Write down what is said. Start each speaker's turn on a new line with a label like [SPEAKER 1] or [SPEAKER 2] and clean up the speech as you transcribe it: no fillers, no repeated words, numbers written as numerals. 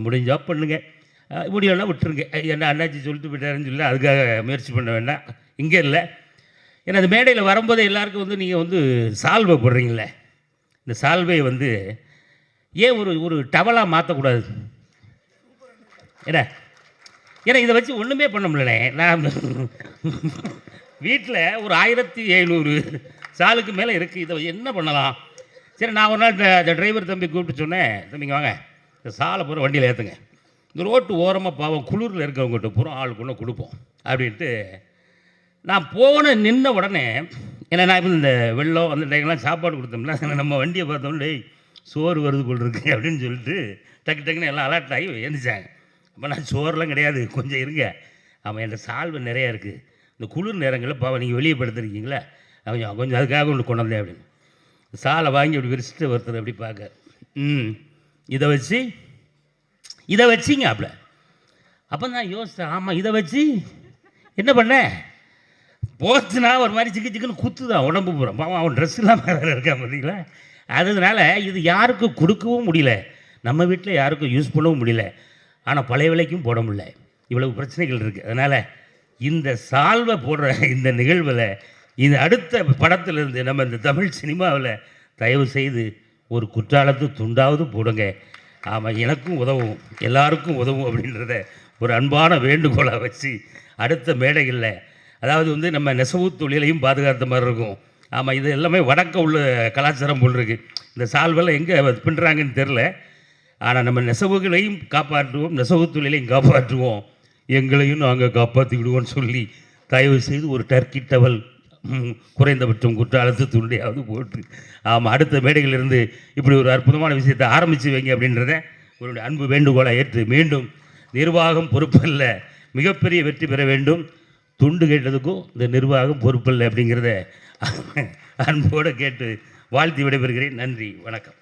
[SPEAKER 1] முடிஞ்சா பண்ணுங்க. முடியலன்னா விட்டுருங்க. என்ன அண்ணாச்சி சொல்லிட்டு போயிட்டாருன்னு சொல்லி அதுக்காக முயற்சி பண்ண வேண்டாம். இங்கே இல்ல. ஏன்னா அது மேடையில் வரும்போதே எல்லாருக்கும் வந்து நீங்கள் வந்து சால்வை போடுறீங்களே, இந்த சால்வையை வந்து ஏன் ஒரு ஒரு டவலாக மாற்றக்கூடாது? ஏன்னா ஏன்னா இதை வச்சு ஒன்றுமே பண்ண முடியலண்ணே. நான் வீட்டில் ஒரு 1700 சாலுக்கு மேலே இருக்குது. இதை என்ன பண்ணலாம்? சரி, நான் ஒரு நாள் இந்த டிரைவர் தம்பி கூப்பிட்டு சொன்னேன், தம்பிங்க வாங்க, இந்த சாலை பூரா வண்டியில் ஏற்றுங்க, இந்த ரோட்டு ஓரமாக பாவம் குளிரில் இருக்கிறவங்ககிட்ட பூரா ஆளுக்கு ஒன்று கொடுப்போம் அப்படின்ட்டு நான் நின்ன உடனே, ஏன்னா நான் இப்போ இந்த வெள்ளம் அந்த டைம்லாம் சாப்பாடு கொடுத்தோம்னா நம்ம வண்டியை பார்த்தோம்னா டேய் சோறு வருது போல் இருக்கு அப்படின்னு சொல்லிட்டு டக்கு டக்குன்னு எல்லாம் அலர்ட் ஆகி எழுந்திரிச்சாங்க. அப்போ நான் சோறுலாம் கிடையாது, கொஞ்சம் இருங்க, ஆமாம் என்கிட்ட சால்வை நிறையா இருக்குது, இந்த குளிர் நேரங்களில் பாவம் நீங்கள் வெளியே படுத்துருக்கீங்களா, கொஞ்சம் கொஞ்சம் அதுக்காக ஒன்று கொண்டு வந்தேன் அப்படின்னு சாலை வாங்கி அப்படி விரிச்சிட்டு ஒருத்தர் அப்படி பார்க்க, இதை வச்சிங்க அப்படி. அப்போ நான் யோசித்தேன், ஆமாம் இதை வச்சு என்ன பண்ணேன், போச்சுன்னா ஒரு மாதிரி சிக்கு சிக்குன்னு குத்துதான் உடம்பு பூரா. பாவம் அவன் ட்ரெஸ் இல்லாமல் வேறு இருக்கான் பார்த்தீங்களா. அதனால இது யாருக்கும் கொடுக்கவும் முடியல, நம்ம வீட்டில் யாருக்கும் யூஸ் பண்ணவும் முடியல, ஆனால் பழைய விலைக்கும் போட முடியல. இவ்வளவு பிரச்சனைகள் இருக்குது. அதனால் இந்த சால்வை போடுற இந்த நிகழ்வில் இது அடுத்த படத்திலிருந்து நம்ம இந்த தமிழ் சினிமாவில் தயவு செய்து ஒரு குற்றாலத்து துண்டாவது போடுங்க. ஆமாம், எனக்கும் உதவும், எல்லாருக்கும் உதவும் அப்படின்றத ஒரு அன்பான வேண்டுகோளாக வச்சு அடுத்த மேடைகளில், அதாவது வந்து நம்ம நெசவு தொழிலையும் பாதுகாத்த மாதிரி இருக்கும். ஆமாம், இது எல்லாமே வடக்க உள்ள கலாச்சாரம் போல் இருக்குது. இந்த சால்வெல்லாம் எங்கே பின்னுறாங்கன்னு தெரில. ஆனால் நம்ம நெசவுகளையும் காப்பாற்றுவோம், நெசவு தொழிலையும் காப்பாற்றுவோம், எங்களையும் நாங்கள் காப்பாற்றி விடுவோம்னு சொல்லி தயவு செய்து ஒரு டர்க்கி டவல் குறைந்தபட்சம் குற்றாலத்து துண்டையாவது போட்டு, ஆமாம், அடுத்த மேடைகளிலிருந்து இப்படி ஒரு அற்புதமான விஷயத்தை ஆரம்பித்து வைங்க அப்படின்றத ஒரு அன்பு வேண்டுகோளாக ஏற்று, மீண்டும் நிர்வாகம் பொறுப்பல்ல, மிகப்பெரிய வெற்றி பெற வேண்டும், துண்டு கேட்டதுக்கும் இந்த நிர்வாகம் பொறுப்பல்ல அப்படிங்கிறத அன்போடு கேட்டு வாழ்த்தி விடைபெறுகிறேன். நன்றி, வணக்கம்.